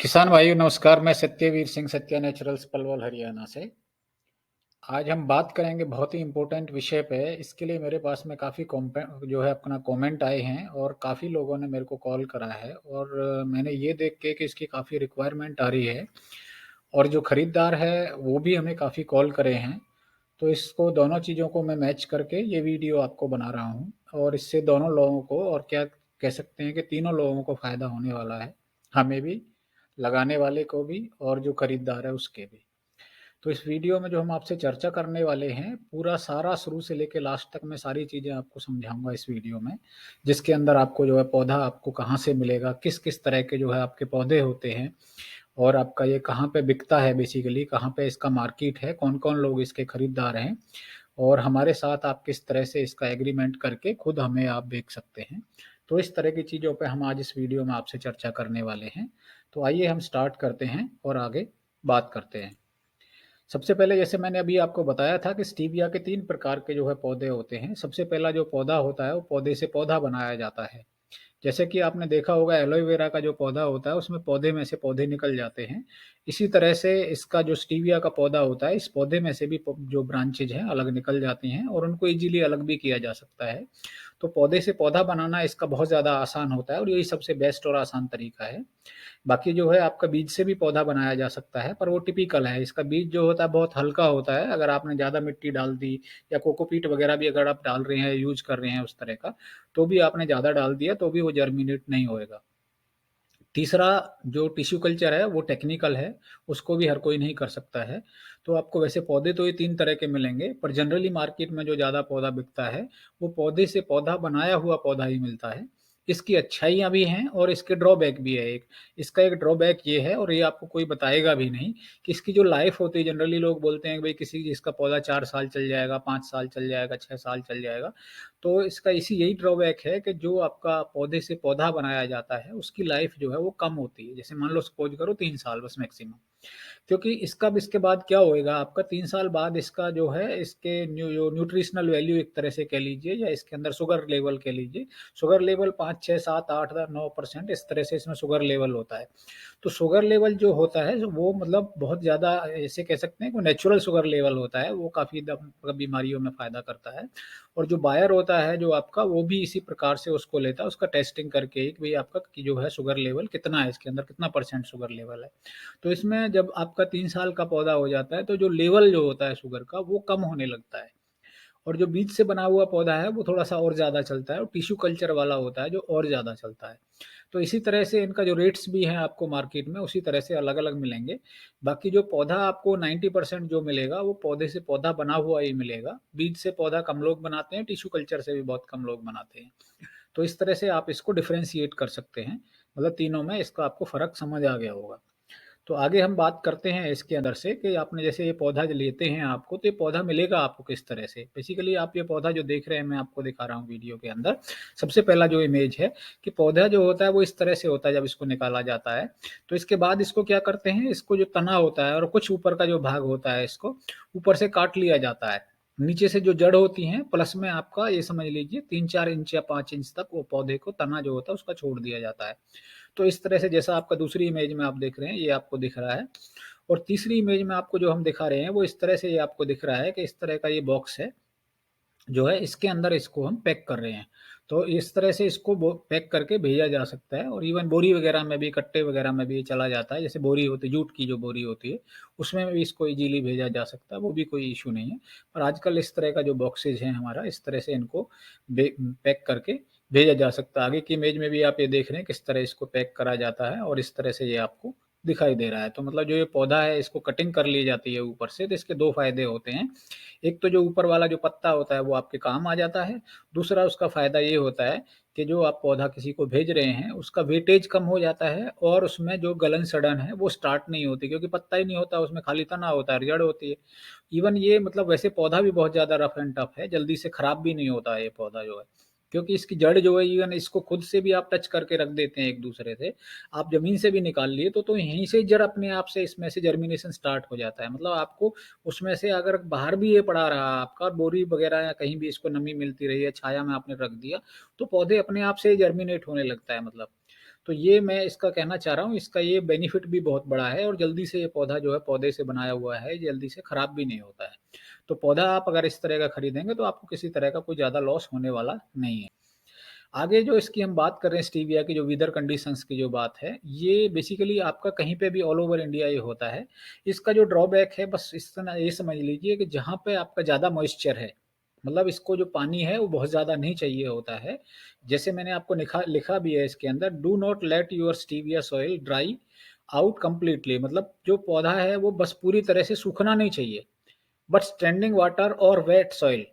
किसान भाइयों नमस्कार। मैं सत्यवीर सिंह सत्या नेचुरल्स पलवल हरियाणा से। आज हम बात करेंगे बहुत ही इम्पोर्टेंट विषय पे। इसके लिए मेरे पास में काफ़ी जो है अपना कमेंट आए हैं और काफ़ी लोगों ने मेरे को कॉल करा है और मैंने ये देख के कि इसकी काफ़ी रिक्वायरमेंट आ रही है और जो खरीदार है वो भी हमें काफ़ी कॉल करे हैं। तो इसको दोनों चीज़ों को मैं मैच करके ये वीडियो आपको बना रहा हूँ और इससे दोनों लोगों को और क्या कह सकते हैं कि तीनों लोगों को फ़ायदा होने वाला है। हमें भी, लगाने वाले को भी और जो खरीदार है उसके भी। तो इस वीडियो में जो हम आपसे चर्चा करने वाले हैं, पूरा सारा शुरू से लेके लास्ट तक मैं सारी चीज़ें आपको समझाऊँगा इस वीडियो में, जिसके अंदर आपको जो है पौधा आपको कहाँ से मिलेगा, किस-किस तरह के जो है आपके पौधे होते हैं और आपका ये कहाँ पे बिकता है बेसिकली, कहाँ पे इसका मार्केट है, कौन-कौन लोग इसके खरीदार हैं और हमारे साथ आप किस तरह से इसका एग्रीमेंट करके खुद हमें आप बेच सकते हैं। तो इस तरह की चीज़ों पे हम आज इस वीडियो में आपसे चर्चा करने वाले हैं। तो आइए हम स्टार्ट करते हैं और आगे बात करते हैं। सबसे पहले जैसे मैंने अभी आपको बताया था कि स्टीविया के 3 प्रकार के जो है पौधे होते हैं। सबसे पहला जो पौधा होता है वो पौधे से पौधा बनाया जाता है। जैसे कि आपने देखा होगा एलोवेरा का जो पौधा होता है उसमें पौधे में से पौधे निकल जाते हैं। इसी तरह से इसका जो स्टीविया का पौधा होता है, इस पौधे में से भी जो ब्रांचेज़ हैं अलग निकल जाती हैं और उनको ईज़िली अलग भी किया जा सकता है। तो पौधे से पौधा बनाना इसका बहुत ज़्यादा आसान होता है और यही सबसे बेस्ट और आसान तरीका है। बाकी जो है आपका बीज से भी पौधा बनाया जा सकता है, पर वो टिपिकल है। इसका बीज जो होता है बहुत हल्का होता है, अगर आपने ज़्यादा मिट्टी डाल दी या कोकोपीट वगैरह भी अगर आप डाल रहे हैं, यूज़ कर रहे हैं उस तरह का, तो भी आपने ज़्यादा डाल दिया तो भी वो जर्मिनेट नहीं होएगा। तीसरा जो टिश्यू कल्चर है वो टेक्निकल है, उसको भी हर कोई नहीं कर सकता है। तो आपको वैसे पौधे तो ये 3 तरह के मिलेंगे, पर जनरली मार्केट में जो ज़्यादा पौधा बिकता है, वो पौधे से पौधा बनाया हुआ पौधा ही मिलता है। इसकी अच्छाइयाँ भी हैं और इसके ड्रॉबैक भी है एक। इसका एक ड्रॉबैक ये है और ये आपको कोई बताएगा भी नहीं कि इसकी जो लाइफ़ होती है, जनरली लोग बोलते हैं कि भई किसी इसका पौधा 4 साल चल जाएगा, 5 साल चल जाएगा, 6 साल चल जाएगा। तो इसका यही ड्रॉबैक है कि जो आपका पौधे से पौधा बनाया जाता है, उसकी लाइफ़ जो है वो कम होती है। जैसे मान लो सपोज़ करो 3 साल बस मैक्सिमम। क्योंकि इसके बाद क्या होएगा आपका 3 साल बाद इसका जो है इसके जो न्यूट्रिशनल वैल्यू एक तरह से कह लीजिए या इसके अंदर शुगर लेवल कह लीजिए। शुगर लेवल 5, 6, 7, 8 9% इस तरह से इसमें शुगर लेवल होता है। तो शुगर लेवल जो होता है वो मतलब बहुत ज़्यादा ऐसे कह सकते हैं कि नेचुरल शुगर लेवल होता है, वो काफ़ी बीमारियों में फ़ायदा करता है। और जो बायर होता है जो आपका वो भी इसी प्रकार से उसको लेता है, उसका टेस्टिंग करके ही कि भई आपका कि जो है शुगर लेवल कितना है इसके अंदर, कितना परसेंट शुगर लेवल है। तो इसमें जब आपका 3 साल का पौधा हो जाता है, तो जो लेवल जो होता है शुगर का, वो कम होने लगता है और जो बीज से बना हुआ पौधा है, वो थोड़ा-सा और ज़्यादा चलता है और टिश्यू कल्चर वाला होता है, जो और ज़्यादा चलता है। तो इसी तरह से इनका जो रेट्स भी हैं आपको मार्केट में, उसी तरह से अलग-अलग मिलेंगे। बाकी जो पौधा आपको 90% जो मिलेगा, वो पौधे से पौधा बना हुआ ही मिलेगा। बीज से पौधा कम लोग बनाते हैं, टिश्यू कल्चर से भी बहुत कम लोग बनाते हैं। तो इस तरह से आप इसको डिफरेंशिएट कर सकते हैं। मतलब तीनों में इसका आपको फ़र्क समझ आ गया होगा। तो आगे हम बात करते हैं इसके अंदर से कि आपने जैसे ये पौधा जो लेते हैं आपको, तो ये पौधा मिलेगा आपको किस तरह से? बेसिकली आप ये पौधा जो देख रहे हैं, मैं आपको दिखा रहा हूँ वीडियो के अंदर। सबसे पहला जो इमेज है कि पौधा जो होता है वो इस तरह से होता है जब इसको निकाला जाता है। तो इसके बाद इसको क्या करते हैं, इसको जो तना होता है और कुछ ऊपर का जो भाग होता है इसको ऊपर से काट लिया जाता है। नीचे से जो जड़ होती हैं प्लस में आपका ये समझ लीजिए 3-4 इंच या 5 इंच तक वो पौधे को तना जो होता है उसका छोड़ दिया जाता है। तो इस तरह से जैसा आपका दूसरी इमेज में आप देख रहे हैं, ये आपको दिख रहा है और तीसरी इमेज में आपको जो हम दिखा रहे हैं, वो इस तरह से ये आपको दिख रहा है कि इस तरह का ये बॉक्स है, जो है इसके अंदर इसको हम पैक कर रहे हैं। तो इस तरह से इसको पैक करके भेजा जा सकता है और इवन बोरी वगैरह में भी, कट्टे वगैरह में भी चला जाता है। जैसे बोरी होती है, जूट की जो बोरी होती है, उसमें भी इसको ईज़िली भेजा जा सकता है, वो भी कोई इश्यू नहीं है। पर आजकल इस तरह का जो बॉक्सेज़ हैं हमारा, इस तरह से इनको पैक करके भेजा जा सकता है। आगे की इमेज में भी आप ये देख रहे हैं किस तरह इसको पैक करा जाता है और इस तरह से ये आपको दिखाई दे रहा है। तो मतलब जो ये पौधा है इसको कटिंग कर ली जाती है ऊपर से, तो इसके 2 फ़ायदे होते हैं। एक तो जो ऊपर वाला जो पत्ता होता है वो आपके काम आ जाता है। दूसरा उसका फ़ायदा ये होता है कि जो आप पौधा किसी को भेज रहे हैं, उसका वेटेज कम हो जाता है और उसमें जो गलन-सड़न है वो स्टार्ट नहीं होती, क्योंकि पत्ता ही नहीं होता, उसमें खाली तना होता है, जड़ होती है। इवन ये मतलब वैसे पौधा भी बहुत ज़्यादा रफ एंड टफ है, जल्दी से खराब भी नहीं होता है ये पौधा जो है। क्योंकि इसकी जड़ जो है इवन इसको खुद से भी आप टच करके रख देते हैं एक-दूसरे से। आप ज़मीन से भी निकाल लिए तो यहीं से जड़ अपने आप से इसमें से जर्मिनेशन स्टार्ट हो जाता है। मतलब आपको उसमें से अगर बाहर भी ये पड़ा रहा आपका, बोरी वगैरह या कहीं भी इसको नमी मिलती रही है, छाया में आपने रख दिया, तो पौधे अपने आप से ही जर्मिनेट होने लगता है मतलब। तो ये मैं इसका कहना चाह रहा हूँ, इसका ये बेनिफिट भी बहुत बड़ा है और जल्दी से ये पौधा जो है पौधे से बनाया हुआ है, जल्दी से खराब भी नहीं होता है। तो पौधा आप अगर इस तरह का खरीदेंगे तो आपको किसी तरह का कोई ज़्यादा लॉस होने वाला नहीं है। आगे जो इसकी हम बात कर रहे हैं स्टीविया की जो वेदर कंडीशंस की जो बात है, ये बेसिकली आपका कहीं पे भी ऑल ओवर इंडिया ये होता है। इसका जो ड्रॉबैक है बस इतना ये समझ लीजिए कि जहाँ पे आपका ज़्यादा मॉइस्चर है, मतलब इसको जो पानी है वो बहुत ज़्यादा नहीं चाहिए होता है। जैसे मैंने आपको लिखा भी है इसके अंदर, do not let your stevia soil dry out completely, मतलब जो पौधा है वो बस पूरी तरह से सूखना नहीं चाहिए। बट स्टैंडिंग वाटर और wait soil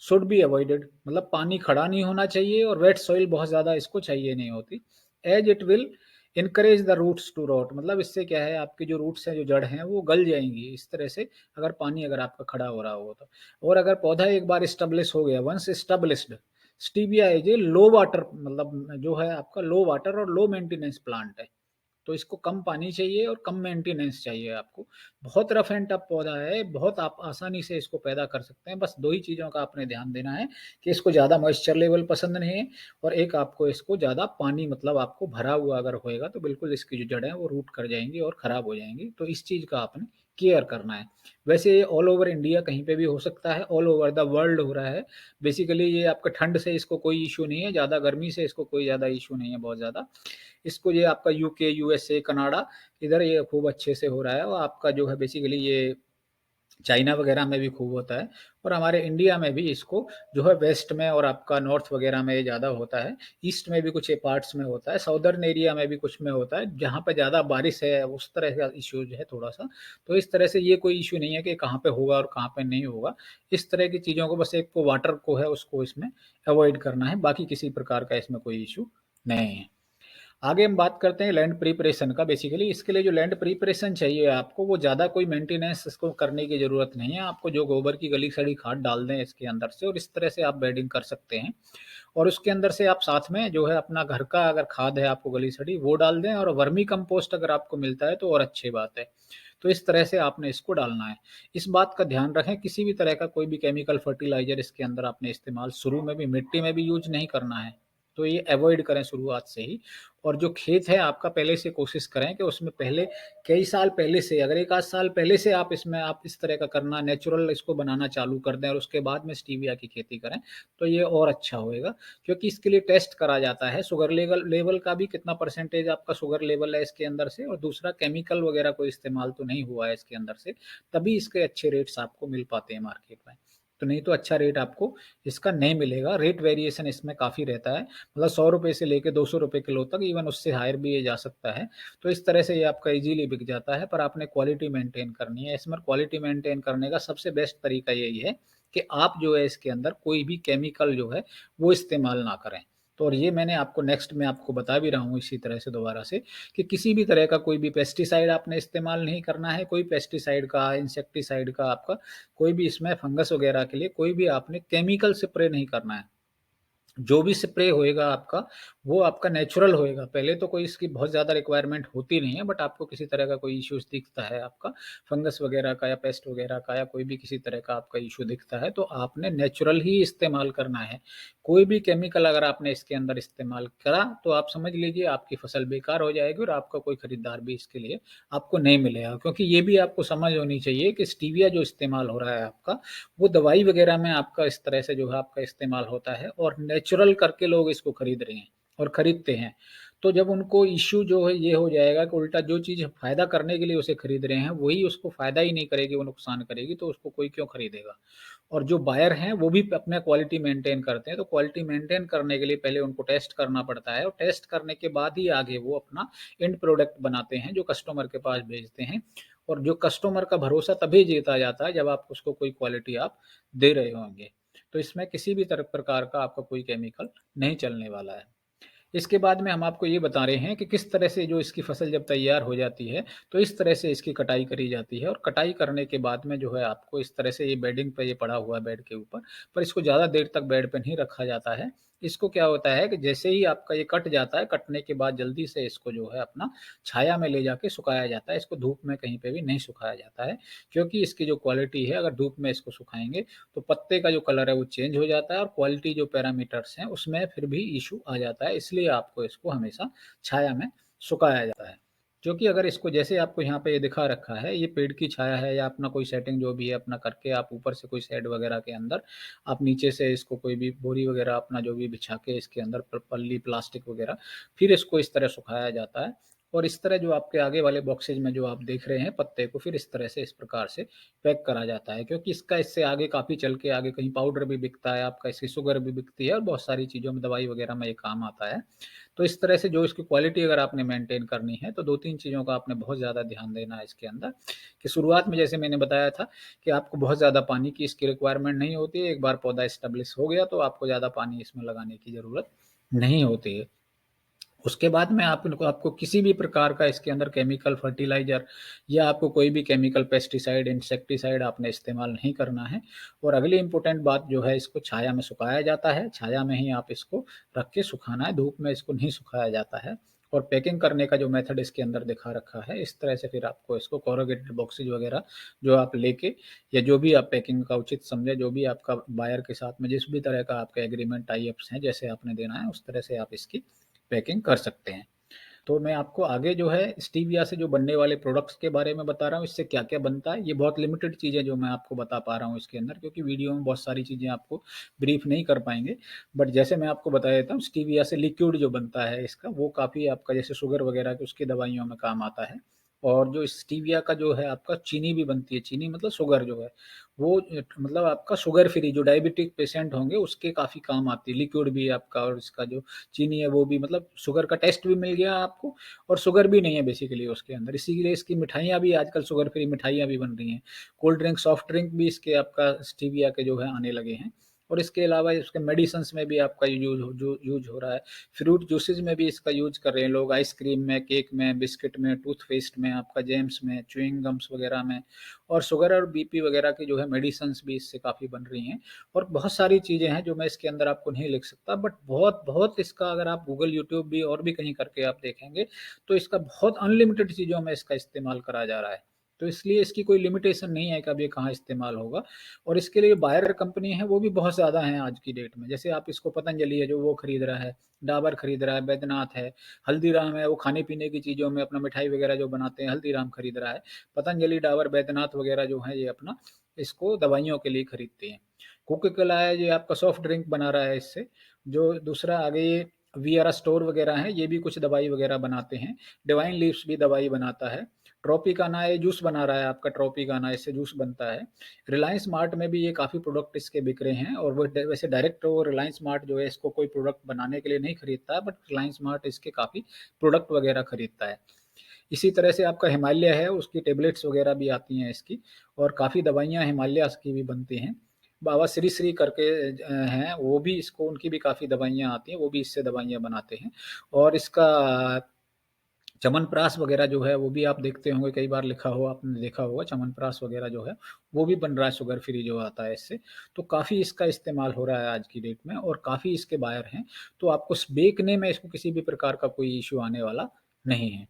should be avoided, मतलब पानी खड़ा नहीं होना चाहिए और वेट सॉइल बहुत ज़्यादा इसको चाहिए नहीं होती, as it will encourage the roots to rot, मतलब इससे क्या है आपकी जो रूट्स हैं जो जड़ हैं वो गल जाएंगी इस तरह से, अगर पानी अगर आपका खड़ा हो रहा होगा तो। और अगर पौधा एक बार स्टेब्लिश हो गया, once established, stevia is a low water, मतलब जो है आपका लो वाटर और लो मेंटेनेंस प्लांट है। तो इसको कम पानी चाहिए और कम मेंटेनेंस चाहिए आपको। बहुत रफ एंड टफ पौधा है, बहुत आप आसानी से इसको पैदा कर सकते हैं। बस 2 ही चीज़ों का आपने ध्यान देना है कि इसको ज़्यादा मॉइस्चर लेवल पसंद नहीं है और एक आपको इसको ज़्यादा पानी, मतलब आपको भरा हुआ अगर होएगा तो बिल्कुल इसकी जो जड़ें हैं वो रूट कर जाएँगी और ख़राब हो जाएँगी। तो इस चीज़ का आपने केयर करना है। वैसे ये ऑल ओवर इंडिया कहीं पे भी हो सकता है, ऑल ओवर द वर्ल्ड हो रहा है। बेसिकली ये आपका ठंड से इसको कोई इश्यू नहीं है, ज़्यादा गर्मी से इसको कोई ज़्यादा इश्यू नहीं है बहुत ज़्यादा। इसको ये आपका यूके, यूएसए, कनाडा, इधर ये खूब अच्छे से हो रहा है और आपका जो है बेसिकली ये चाइना वगैरह में भी खूब होता है और हमारे इंडिया में भी इसको जो है वेस्ट में और आपका नॉर्थ वगैरह में ज़्यादा होता है। ईस्ट में भी कुछ पार्ट्स में होता है, साउदर्न एरिया में भी कुछ में होता है, जहाँ पे ज़्यादा बारिश है उस तरह का इश्यूज है थोड़ा सा। तो इस तरह से ये कोई इशू नहीं है कि कहाँ पे होगा और कहाँ पे नहीं होगा। इस तरह की चीज़ों को बस एक को वाटर को है उसको इसमें अवॉइड करना है, बाकी किसी प्रकार का इसमें कोई इशू नहीं है। आगे हम बात करते हैं लैंड प्रिपरेशन का। बेसिकली इसके लिए जो लैंड प्रिपरेशन चाहिए आपको, वो ज़्यादा कोई मेंटेनेंस इसको करने की ज़रूरत नहीं है। आपको जो गोबर की गली सड़ी खाद डाल दें इसके अंदर से और इस तरह से आप बेडिंग कर सकते हैं। और उसके अंदर से आप साथ में जो है अपना घर का अगर खाद है आपको गली सड़ी वो डाल दें, और वर्मी कंपोस्ट अगर आपको मिलता है तो और अच्छी बात है। तो इस तरह से आपने इसको डालना है। इस बात का ध्यान रखें किसी भी तरह का कोई भी केमिकल फर्टिलाइजर इसके अंदर आपने इस्तेमाल शुरू में भी मिट्टी में भी यूज नहीं करना है। तो ये अवॉइड करें शुरुआत से ही। और जो खेत है आपका पहले से कोशिश करें कि उसमें पहले कई साल पहले से, अगर 1 आध साल पहले से आप इसमें आप इस तरह का करना नेचुरल इसको बनाना चालू कर दें और उसके बाद में स्टीविया की खेती करें तो ये और अच्छा होएगा। क्योंकि इसके लिए टेस्ट करा जाता है शुगर लेवल का भी, कितना परसेंटेज आपका शुगर लेवल है इसके अंदर से, और दूसरा केमिकल वगैरह कोई इस्तेमाल तो नहीं हुआ है इसके अंदर से, तभी इसके अच्छे रेट्स आपको मिल पाते हैं मार्केट में। तो नहीं तो अच्छा रेट आपको इसका नहीं मिलेगा। रेट वेरिएशन इसमें काफ़ी रहता है, मतलब 100 रुपए से लेके 200 रुपए किलो तक, इवन उससे हायर भी ये जा सकता है। तो इस तरह से ये आपका इजीली बिक जाता है, पर आपने क्वालिटी मेंटेन करनी है। इसमें क्वालिटी मेंटेन करने का सबसे बेस्ट तरीका यही है कि आप जो है इसके अंदर कोई भी केमिकल जो है वो इस्तेमाल ना करें। तो और ये मैंने आपको नेक्स्ट में आपको बता भी रहा हूँ इसी तरह से दोबारा से, कि किसी भी तरह का कोई भी पेस्टिसाइड आपने इस्तेमाल नहीं करना है, कोई पेस्टिसाइड का, इंसेक्टिसाइड का, आपका कोई भी इसमें फंगस वगैरह के लिए कोई भी आपने केमिकल स्प्रे नहीं करना है। जो भी स्प्रे होएगा आपका वो आपका नेचुरल होएगा। पहले तो कोई इसकी बहुत ज़्यादा रिक्वायरमेंट होती नहीं है, बट आपको किसी तरह का कोई इश्यूज दिखता है आपका फंगस वगैरह का या पेस्ट वगैरह का या कोई भी किसी तरह का आपका इशू दिखता है, तो आपने नेचुरल ही इस्तेमाल करना है। कोई भी केमिकल अगर आपने इसके अंदर इस्तेमाल करा तो आप समझ लीजिए आपकी फसल बेकार हो जाएगी और आपका कोई खरीदार भी इसके लिए आपको नहीं मिलेगा। क्योंकि ये भी आपको समझ होनी चाहिए कि स्टीविया जो इस्तेमाल हो रहा है आपका, वो दवाई वगैरह में आपका इस तरह से जो है आपका इस्तेमाल होता है और नेचुरल करके लोग इसको खरीद रहे हैं और खरीदते हैं। तो जब उनको इश्यू जो है ये हो जाएगा कि उल्टा जो चीज़ फ़ायदा करने के लिए उसे खरीद रहे हैं वही उसको फ़ायदा ही नहीं करेगी, वो नुकसान करेगी, तो उसको कोई क्यों खरीदेगा। और जो बायर हैं वो भी अपना क्वालिटी मेंटेन करते हैं, तो क्वालिटी मेंटेन करने के लिए पहले उनको टेस्ट करना पड़ता है और टेस्ट करने के बाद ही आगे वो अपना एंड प्रोडक्ट बनाते हैं जो कस्टमर के पास भेजते हैं। और जो कस्टमर का भरोसा तभी जीता जाता है जब आप उसको कोई क्वालिटी आप दे रहे होंगे। तो इसमें किसी भी तरह प्रकार का आपका कोई केमिकल नहीं चलने वाला है। इसके बाद में हम आपको ये बता रहे हैं कि किस तरह से जो इसकी फसल जब तैयार हो जाती है, तो इस तरह से इसकी कटाई करी जाती है और कटाई करने के बाद में जो है आपको इस तरह से ये बेडिंग पे ये पड़ा हुआ है बेड के ऊपर, पर इसको ज़्यादा देर तक बेड पे नहीं रखा जाता है। इसको क्या होता है कि जैसे ही आपका ये कट जाता है, कटने के बाद जल्दी से इसको जो है अपना छाया में ले जाके सुखाया जाता है। इसको धूप में कहीं पे भी नहीं सुखाया जाता है, क्योंकि इसकी जो क्वालिटी है अगर धूप में इसको सुखाएँगे तो पत्ते का जो कलर है वो चेंज हो जाता है और क्वालिटी जो पैरामीटर्स हैं उसमें फिर भी इश्यू आ जाता है। इसलिए आपको इसको हमेशा छाया में सुखाया जाता है। क्योंकि अगर इसको जैसे आपको यहाँ पे ये दिखा रखा है, ये पेड़ की छाया है या अपना कोई सेटिंग जो भी है अपना करके आप ऊपर से कोई शेड वगैरह के अंदर आप नीचे से इसको कोई भी बोरी वगैरह अपना जो भी बिछा के इसके अंदर पल्ली प्लास्टिक वगैरह फिर इसको इस तरह सुखाया जाता है और इस तरह जो आपके आगे वाले बॉक्सेज में जो आप देख रहे हैं पत्ते को फिर इस तरह से इस प्रकार से पैक करा जाता है, क्योंकि इसका इससे आगे काफ़ी चल के आगे कहीं पाउडर भी बिकता है, आपका इसकी शुगर भी बिकती है और बहुत सारी चीज़ों में दवाई वगैरह में ये काम आता है। तो इस तरह से जो इसकी क्वालिटी अगर आपने मेंटेन करनी है तो 2-3 चीज़ों का आपने बहुत ज़्यादा ध्यान देना है इसके अंदर, कि शुरुआत में जैसे मैंने बताया था कि आपको बहुत ज़्यादा पानी की इसकी रिक्वायरमेंट नहीं होती है। एक बार पौधा एस्टेब्लिश हो गया तो आपको ज़्यादा पानी इसमें लगाने की ज़रूरत नहीं होती है। उसके बाद में आप इनको आपको किसी भी प्रकार का इसके अंदर केमिकल फर्टिलाइज़र या आपको कोई भी केमिकल पेस्टिसाइड, इंसेक्टिसाइड आपने इस्तेमाल नहीं करना है। और अगली इम्पोर्टेंट बात जो है इसको छाया में सुखाया जाता है, छाया में ही आप इसको रख के सुखाना है, धूप में इसको नहीं सुखाया जाता है। और पैकिंग करने का जो मेथड इसके अंदर दिखा रखा है, इस तरह से फिर आपको इसको कोरुगेटेड बॉक्सेज वगैरह जो आप लेके या जो भी आप पैकिंग का उचित समझे, जो भी आपका बायर के साथ में जिस भी तरह का आपका एग्रीमेंट टाई अप्स हैं, जैसे आपने देना है, उस तरह से आप इसकी पैकिंग कर सकते हैं। तो मैं आपको आगे जो है स्टीविया से जो बनने वाले प्रोडक्ट्स के बारे में बता रहा हूँ, इससे क्या-क्या बनता है। ये बहुत लिमिटेड चीज़ें जो मैं आपको बता पा रहा हूँ इसके अंदर, क्योंकि वीडियो में बहुत सारी चीज़ें आपको ब्रीफ नहीं कर पाएँगे। बट जैसे मैं आपको बता देता हूँ, स्टीविया से लिक्विड जो बनता है इसका, वो काफ़ी आपका जैसे शुगर वगैरह की उसकी दवाइयों में काम आता है। और जो स्टीविया का जो है आपका चीनी भी बनती है, चीनी मतलब शुगर जो है, वो मतलब आपका शुगर फ्री जो डायबिटिक पेशेंट होंगे उसके काफ़ी काम आती है। लिक्विड भी आपका और इसका जो चीनी है वो भी, मतलब शुगर का टेस्ट भी मिल गया आपको और शुगर भी नहीं है बेसिकली उसके अंदर। इसीलिए इसकी मिठाइयाँ भी आजकल शुगर फ्री मिठाइयाँ भी बन रही हैं। कोल्ड ड्रिंक, सॉफ्ट ड्रिंक भी इसके आपका स्टीविया के जो है आने लगे हैं। और इसके अलावा इसके मेडिसिन्स में भी आपका यूज़ हो रहा है। फ्रूट जूसेज़ में भी इसका यूज़ कर रहे हैं लोग, आइसक्रीम में, केक में, बिस्किट में, टूथपेस्ट में, आपका जैम्स में, च्युइंग गम्स वगैरह में। और शुगर और बीपी वगैरह की जो है मेडिसिन्स भी इससे काफ़ी बन रही हैं। और बहुत सारी चीज़ें हैं जो मैं इसके अंदर आपको नहीं लिख सकता, बट बहुत-बहुत इसका अगर आप गूगल, यूट्यूब भी और भी कहीं करके आप देखेंगे, तो इसका बहुत अनलिमिटेड चीज़ों में इसका इस्तेमाल करा जा रहा है। तो इसलिए इसकी कोई लिमिटेशन नहीं है कि अब ये कहाँ इस्तेमाल होगा। और इसके लिए बायर कंपनी है वो भी बहुत ज़्यादा हैं आज की डेट में। जैसे आप इसको पतंजलि है जो वो खरीद रहा है, डाबर खरीद रहा है, बैद्यनाथ है, हल्दीराम है वो खाने-पीने की चीज़ों में अपना मिठाई वगैरह जो बनाते हैं, हल्दीराम खरीद रहा है। पतंजलि, डाबर, बैद्यनाथ वगैरह जो हैं ये अपना इसको दवाइयों के लिए खरीदते हैं। कोका कोला है ये आपका सॉफ्ट ड्रिंक बना रहा है इससे। जो दूसरा आगे ये वी.आर. स्टोर वगैरह हैं, ये भी कुछ दवाई वगैरह बनाते हैं। डिवाइन लीव्स भी दवाई बनाता है। ट्रॉपिकाना ये जूस बना रहा है आपका, ट्रॉपिकाना इससे जूस बनता है। रिलायंस स्मार्ट में भी ये काफ़ी प्रोडक्ट इसके बिक रहे हैं और वो वैसे डायरेक्ट वो रिलायंस स्मार्ट जो है इसको कोई प्रोडक्ट बनाने के लिए नहीं खरीदता है, बट रिलायंस स्मार्ट इसके काफ़ी प्रोडक्ट वगैरह खरीदता है। इसी तरह से आपका हिमालय है, उसकी टेबलेट्स वगैरह भी आती हैं इसकी और काफ़ी दवाइयाँ हिमालयाज़ की भी बनती हैं। बाबा श्री श्री करके हैं, वो भी इसको उनकी भी काफ़ी दवाइयाँ आती हैं, वो भी इससे दवाइयाँ बनाते हैं। और इसका च्यवनप्राश वगैरह जो है, वो भी आप देखते होंगे कई बार लिखा हुआ आपने देखा होगा, च्यवनप्राश वगैरह जो है, वो भी बन रहा है शुगर फ्री जो आता है इससे। तो काफ़ी इसका इस्तेमाल हो रहा है आज की डेट में और काफ़ी इसके बायर हैं। तो आपको बेकने में इसको किसी भी प्रकार का कोई इश्यू आने वाला नहीं है।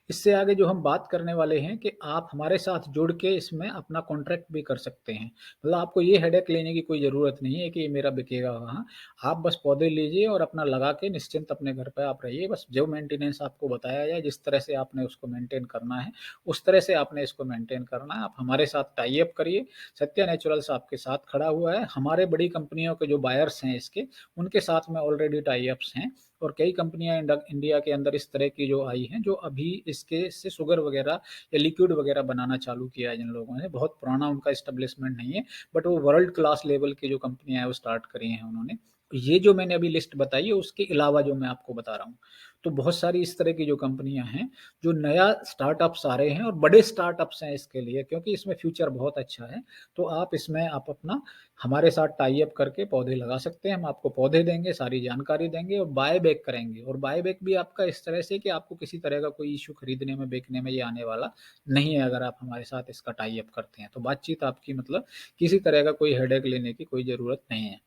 इससे आगे जो हम बात करने वाले हैं कि आप हमारे साथ जुड़ के इसमें अपना कॉन्ट्रैक्ट भी कर सकते हैं। मतलब आपको ये हेडेक लेने की कोई ज़रूरत नहीं है कि ये मेरा बिकेगा कहाँ। आप बस पौधे लीजिए और अपना लगा के निश्चिंत अपने घर पे आप रहिए। बस जो मेंटेनेंस आपको बताया जाए, जिस तरह से आपने उसको मेंटेन करना है, उस तरह से आपने इसको मेंटेन करना है। आप हमारे साथ टाई अप करिए। सत्या नेचुरल्स आपके साथ खड़ा हुआ है। हमारे बड़ी कंपनियों के जो बायर्स हैं इसके, उनके साथ में ऑलरेडी टाई अप्स हैं। और कई कंपनियां इंडिया के अंदर इस तरह की जो आई हैं, जो अभी इसके से शुगर वगैरह या लिक्विड वगैरह बनाना चालू किया है जिन लोगों ने, बहुत पुराना उनका इस्टेब्लिशमेंट नहीं है, बट वो वर्ल्ड क्लास लेवल की जो कंपनियां हैं वो स्टार्ट करी हैं उन्होंने। ये जो मैंने अभी लिस्ट बताई है उसके अलावा जो मैं आपको बता रहा हूँ, तो बहुत सारी इस तरह की जो कंपनियां हैं, जो नया स्टार्टअप्स आ रहे हैं और बड़े स्टार्टअप्स हैं इसके लिए, क्योंकि इसमें फ्यूचर बहुत अच्छा है। तो आप इसमें आप अपना हमारे साथ टाई अप करके पौधे लगा सकते हैं। हम आपको पौधे देंगे, सारी जानकारी देंगे और बाय बैक करेंगे। और बाय बैक भी आपका इस तरह से कि आपको किसी तरह का कोई इश्यू खरीदने में, बेचने में ये आने वाला नहीं है, अगर आप हमारे साथ इसका टाई अप करते हैं। तो बातचीत आपकी मतलब किसी तरह का कोई हेडेक लेने की कोई ज़रूरत नहीं है।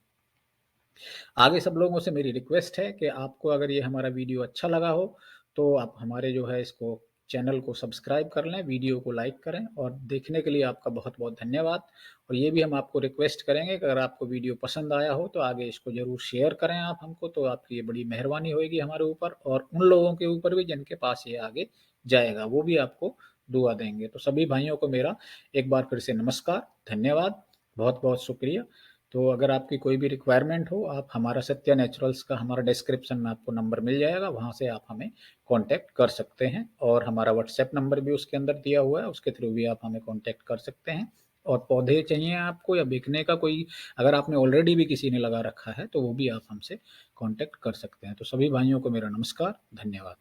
आगे सब लोगों से मेरी रिक्वेस्ट है कि आपको अगर ये हमारा वीडियो अच्छा लगा हो, तो आप हमारे जो है इसको चैनल को सब्सक्राइब कर लें, वीडियो को लाइक करें और देखने के लिए आपका बहुत-बहुत धन्यवाद। और ये भी हम आपको रिक्वेस्ट करेंगे कि अगर आपको वीडियो पसंद आया हो, तो आगे इसको ज़रूर शेयर करें आप हमको, तो आपकी ये बड़ी मेहरबानी होएगी हमारे ऊपर और उन लोगों के ऊपर भी जिनके पास ये आगे जाएगा, वो भी आपको दुआ देंगे। तो सभी भाइयों को मेरा एक बार फिर से नमस्कार, धन्यवाद, बहुत-बहुत शुक्रिया। तो अगर आपकी कोई भी रिक्वायरमेंट हो, आप हमारा सत्या नेचुरल्स का हमारा डिस्क्रिप्शन में आपको नंबर मिल जाएगा, वहाँ से आप हमें कॉन्टैक्ट कर सकते हैं और हमारा व्हाट्सएप नंबर भी उसके अंदर दिया हुआ है, उसके थ्रू भी आप हमें कॉन्टैक्ट कर सकते हैं। और पौधे चाहिए आपको या बिकने का कोई, अगर आपने ऑलरेडी भी किसी ने लगा रखा है, तो वो भी आप हमसे कॉन्टैक्ट कर सकते हैं। तो सभी भाइयों को मेरा नमस्कार, धन्यवाद।